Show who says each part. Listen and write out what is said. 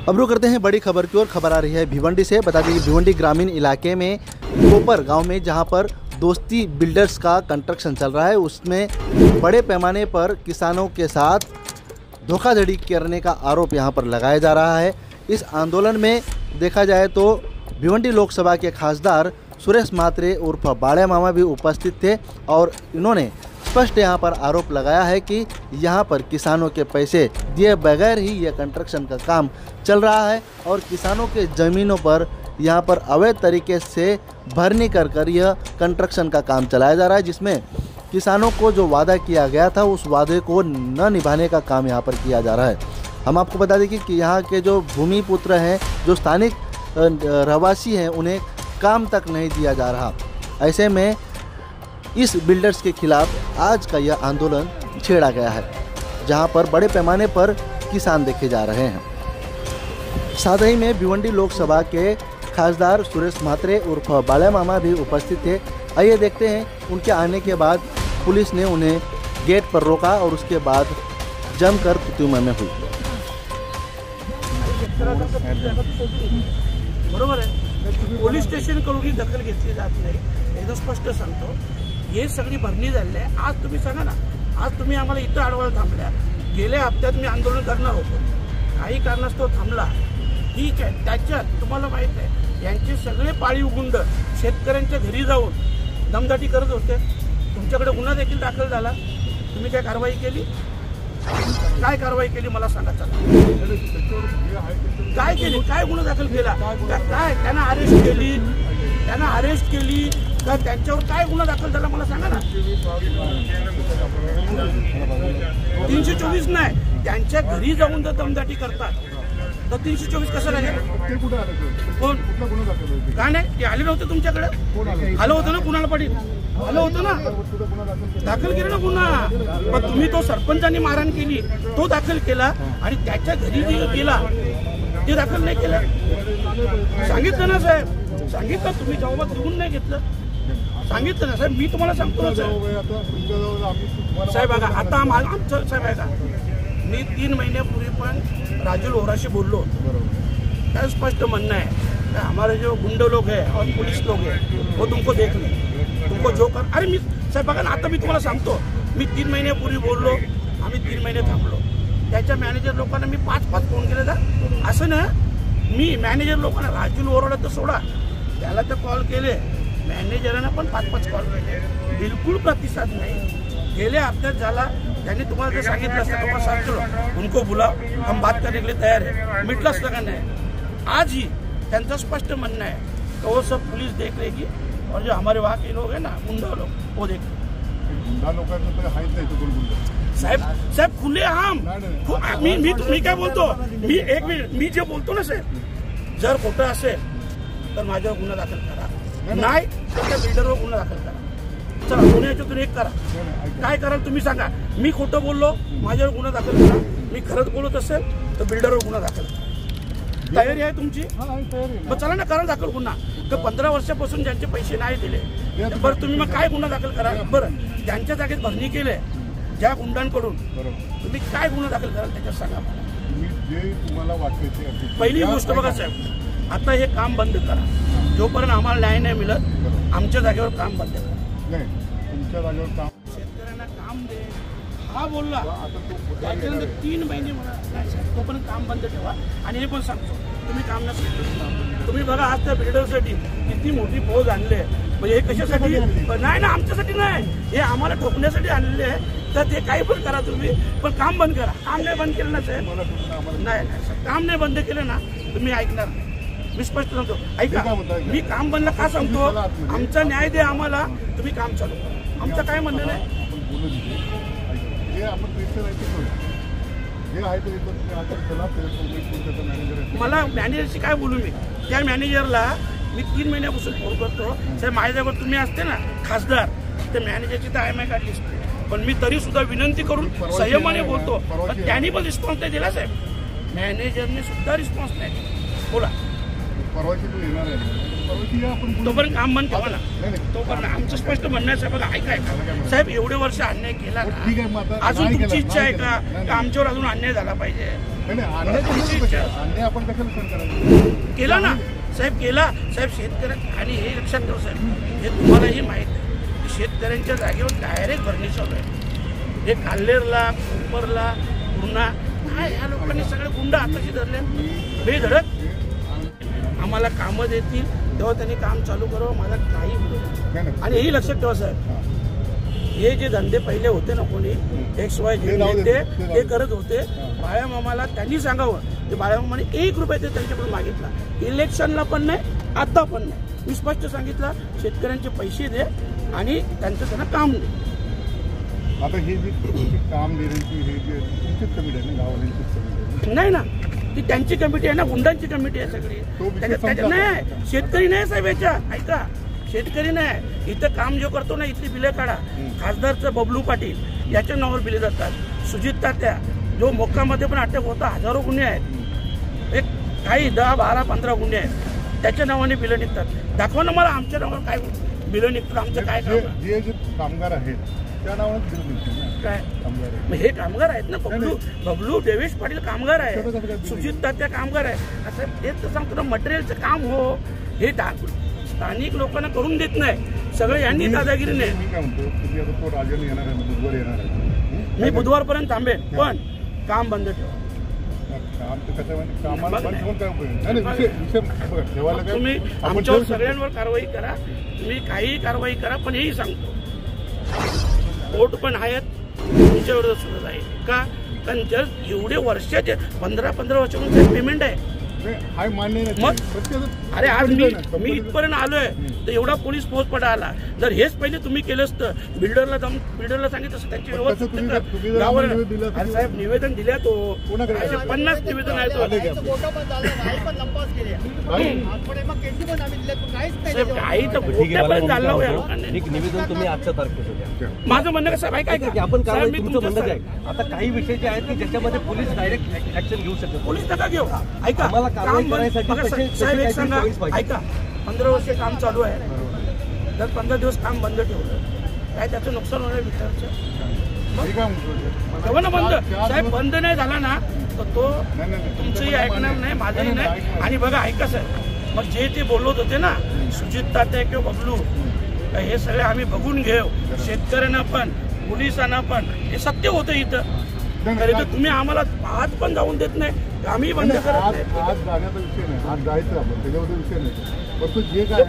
Speaker 1: अब रुक करते हैं बड़ी खबर की ओर। खबर आ रही है भिवंडी से। बता दें कि भिवंडी ग्रामीण इलाके में कोपर गांव में जहां पर दोस्ती बिल्डर्स का कंस्ट्रक्शन चल रहा है, उसमें बड़े पैमाने पर किसानों के साथ धोखाधड़ी करने का आरोप यहां पर लगाया जा रहा है। इस आंदोलन में देखा जाए तो भिवंडी लोकसभा के खासदार सुरेश म्हात्रे उर्फ बाड़े मामा भी उपस्थित थे और इन्होंने स्पष्ट यहां पर आरोप लगाया है कि यहां पर किसानों के पैसे दिए बगैर ही यह कंस्ट्रक्शन का काम चल रहा है और किसानों के ज़मीनों पर यहां पर अवैध तरीके से भरनी कर यह कंस्ट्रक्शन का काम चलाया जा रहा है, जिसमें किसानों को जो वादा किया गया था उस वादे को न निभाने का काम यहां पर किया जा रहा है। हम आपको बता दें कि यहाँ के जो भूमिपुत्र हैं, जो स्थानिक रहवासी हैं, उन्हें काम तक नहीं दिया जा रहा। ऐसे में इस बिल्डर्स के खिलाफ आज का यह आंदोलन छेड़ा गया है, जहां पर बड़े पैमाने पर किसान देखे जा रहे हैं। साथ ही में भिवंडी लोकसभा के खासदार सुरेश म्हात्रे उर्फ बाड़े मामा भी उपस्थित थे। आइए देखते हैं। उनके आने के बाद पुलिस ने उन्हें गेट पर रोका और उसके बाद जमकर तुतुमय हुई।
Speaker 2: बरोबर आहे, पोलीस स्टेशन कडून दखल घेतली जात नाही, एकदम स्पष्ट सांगतो। हे सगळी भरणी झाली आहे। आज तुम्ही सांगा ना, आज तुम्ही आम्हाला इथं अडवायला थांबल्या। गेल्या हप्त्यात मी आंदोलन करणार होतो, काही कारणास्तव थांबला, ठीक आहे। त्याच्यात तुम्हाला माहित आहे यांचे सगळे पाळीव गुंड शेतकऱ्यांच्या घरी जाऊन दमदाटी करत होते। तुमच्याकडे गुन्हा देखील दाखल झाला, तुम्ही काय कारवाई केली? काय कारवाई केली मला सांगा। चला, काय केली? काय गुन्हा दाखल केला? काय त्यांना अरेस्ट केली का? त्यांच्यावर काय गुन्हा दाखल झाला मला सांगा ना। 324 नाही, त्यांच्या घरी जाऊन जर दमदाटी करतात तर 324 कसं लागेल? कोण? का नाही? ते आले नव्हते तुमच्याकडे? आलं होतं ना कुणाला पाटील? आलं होतं ना, दाखल केलं ना गुन्हा। पण तुम्ही तो सरपंचांनी मारहाण केली तो दाखल केला आणि त्याच्या घरी जे गेला ते दाखल नाही केलं। सांगितलं ना साहेब, सांगितलं तुम्ही जबाब लिहून नाही घेतलं, सांगितलं ना साहेब। मी तुम्हाला सांगतो ना साहेब, बघा आता आमचं साहेब आहे का, मी 3 महिन्यापूर्वी पण राजू लोहराशी बोललो होतो। क्या स्पष्ट म्हणणं है हमारे जो गुंडे लोग हैं और पुलिस लोग हैं वो तुमको देख ले, तुमको जो कर। अरे मी साहेब बघा ना, आता मी तुम्हाला सांगतो, मी 3 महिन्यापूर्वी बोललो, आम्ही 3 महिने थांबलो। त्याच्या मॅनेजर लोकांना मी 5-5 फोन केले जा, असं ना। मी मॅनेजर लोकांना राजू लोहराला तर सोडा, त्याला तर कॉल केले, मॅनेजरांना पण 5-5 कॉल केले, बिलकुल प्रतिसाद नाही। गेल्या हप्त्यात झाला, त्यांनी तुम्हाला जर सांगितलं असतं तुम्हाला सांगतो उनको बुलाओ, हम बात करने के लिए तैयार है, मिटलं असतं का नाही? आज ही त्यांचं स्पष्ट म्हणणं आहे तो वो सब पुलिस देख लेगी और जो हमारे वहाँ के लोग हैं ना गुंडा लोग वो देख साहेब खुले हम। मी काय बोलतो, मी एक मिनिट, मी जे बोलतो ना साहेब, जर खोटं असेल तर माझ्यावर गुन्हा दाखल करा, नाही तर त्या बिल्डरवर गुन्हा दाखल करा। चला, दोन्ही याच्यातून एक करा, काय कराल तुम्ही सांगा। मी खोटं बोललो, माझ्यावर गुन्हा दाखल करा, मी खरंच बोलत असेल तर बिल्डरवर गुन्हा दाखल करा। तयारी आहे तुमची? मग चला ना, करा दाखल गुन्हा। तर 15 वर्षापासून ज्यांचे पैसे नाही दिले, बरं तुम्ही मग काय गुन्हा दाखल करा? बरं, ज्यांच्या जागेत भरणी केले ज्या गुंडांकडून, तुम्ही काय गुन्हा दाखल कराल त्याच्यात सांगा मला। पहिली गोष्ट बघा साहेब, आता हे काम बंद करा, जोपर्यंत आम्हाला न्याय नाही मिळत आमच्या जागेवर काम बंद करा। शेतकऱ्यांना काम दे हा बोलला, त्याच्यानंतर 3 महिने म्हणा तोपर्यंत काम बंद ठेवा। आणि हे पण सांगतो, तुम्ही काम नसेल, तुम्ही बघा आज त्या बिल्डरसाठी किती मोठी फौज आणली आहे, म्हणजे हे कशासाठी? नाही ना, आमच्यासाठी नाही, हे आम्हाला ठोकण्यासाठी आणलेले आहे। तर ते काही पण करा तुम्ही, पण काम बंद करा। काम नाही बंद केलं ना साहेब, नाही काम नाही बंद केलं ना तुम्ही ऐकणार नाही। मी स्पष्ट सांगतो, ऐका, मी काम बंद का सांगतो, आमचा न्याय द्या आम्हाला, तुम्ही काम चालू करा, आमचं काय म्हणणं नाही। मला मॅनेजरशी काय बोलू मी? त्या मॅनेजरला मी 3 महिन्यापासून फोन करतो, साहेब माझ्यावर तुम्ही असते ना खासदार, ते मॅनेजरची तर IMI काढली असते, पण मी तरी सुद्धा विनंती करून संयमाने बोलतो, पण त्यांनी पण रिस्पॉन्स नाही दिला साहेब, मॅनेजरने सुद्धा रिस्पॉन्स नाही दिला। बोला,
Speaker 3: परवाची तू येणार आहे?
Speaker 2: तोपर्यंत काम बंद ठेवा ना. तोपर्यंत आमचं स्पष्ट म्हणणं आहे साहेब, बघा ऐका साहेब, एवढे वर्ष अन्याय केला ना, अजून तुमची इच्छा आहे का आमच्यावर अजून अन्याय झाला पाहिजे? केला ना साहेब, केला साहेब. शेतकऱ्या आणि हे लक्षात ठेवा साहेब, हे तुम्हालाही माहीत आहे की शेतकऱ्यांच्या जागेवर डायरेक्ट भरणी चालू आहे. हे काल्हेरला, कोपरला, पूर्णा, काय ह्या लोकांनी सगळे गुंड आताशी धरले बेधडक. आम्हाला कामं देतील तेव्हा त्यांनी काम चालू करावं, मला काही विरोध. आणि हेही लक्षात ठेवा साहेब, हे जे धंदे पहिले होते ना, कोणी XY ते करत होते, बाळ्यामामाला त्यांनी सांगावं की बाळ्यामामाने 1 रुपया ते त्यांच्याकडून मागितला. इलेक्शनला पण नाही, आता पण नाही. मी स्पष्ट सांगितलं, शेतकऱ्यांचे पैसे दे आणि त्यांना काम दे.
Speaker 3: आता हे जे काम देण्याची हे जे तुमचीच कमिटी आहे ना, गावाल्यांचीच कमिटी आहे?
Speaker 2: नाही ना, ती त्यांची कमिटी आहे ना, गुंडांची कमिटी आहे सगळी. त्याच्यात नाही, शेतकरी नाही साहेब याच्यात. ऐका, शेतकरी नाही. इथं काम जो करतो ना, इथली बिलं काढा. खासदारचं बबलू पाटील याच्या नावावर बिले जातात. सुजित तात्या जो मोक्कामध्ये पण अटक होता, हजारो गुन्हे आहेत, एक काही 10, 12, 15 गुन्हे आहेत, त्याच्या नावाने बिलं निघतात. दाखवा ना मला आमच्या नावावर काय बिलं निघतात, आमचं काय काम.
Speaker 3: जे कामगार आहेत त्या नावाने
Speaker 2: काय हे कामगार आहेत ना, बबलू देवेश पाटील कामगार आहे, सुजित तात्या कामगार आहे. असं तेच तर सांगतो ना, मटेरियलचं काम हो, हे स्थानिक लोकांना करून देत नाही, सगळं यांनी दादागिरी नाही.
Speaker 3: मी काय म्हणतो, तुम्ही आता तो राजाने येणार आहे, बुधवार येणार आहे,
Speaker 2: मी बुधवारपर्यंत थांबेन, पण काम बंद ठेवा. तुम्ही आमच्यावर सगळ्यांवर कारवाई करा, तुम्ही काही कारवाई करा, पण हेही सांगतो कोर्ट पण आहेत तुमच्या विरोधात सुरू आहे का? कारण जर एवढे वर्षाचे 15 वर्षापासून पेमेंट आहे मग. अरे आज मी इथपर्यंत आलोय तर एवढा पोलीस फौज पडा आला. जर हेच पहिले तुम्ही केलं असतं, बिल्डरला सांगितलं असतं त्यांची व्यवस्था. साहेब निवेदन दिल्या तो 50 निवेदन आहे तो. काही तर गोट्यापर्यंत चालला हो या लोकांनी.
Speaker 4: निवेदन तुम्ही आजच्या तारखेचं.
Speaker 2: माझं म्हणणं कसं आहे काय
Speaker 4: आपण आता काही विषय जे आहेत की ज्याच्यामध्ये पोलीस डायरेक्ट ऍक्शन घेऊ शकतात.
Speaker 2: पोलीस नका घेऊ. ऐका, साहेब एक सांगा, ऐका, 15 वर्ष काम चालू आहे, जर 15 दिवस काम बंद ठेवलं काय त्याचं नुकसान होणार विचारचं? ना बंद साहेब, बंद नाही झाला ना तर तो तुमचंही ऐकणार नाही, माझंही नाही. आणि बघा ऐका साहेब, मग जे ते बोलत होते ना, सुजित तात्या किंवा बबलू, हे सगळे आम्ही बघून घेऊ. शेतकऱ्यांना पण, पोलिसांना पण हे सत्य होतं इथं. तरी तर तुम्ही आम्हाला आज पण जाऊन देत नाही, आम्ही बंद करत नाही.
Speaker 3: आज जाण्याचा विषय नाही, आज जायचं आपण, त्याच्याबद्दल विषय नाही. पण जे काय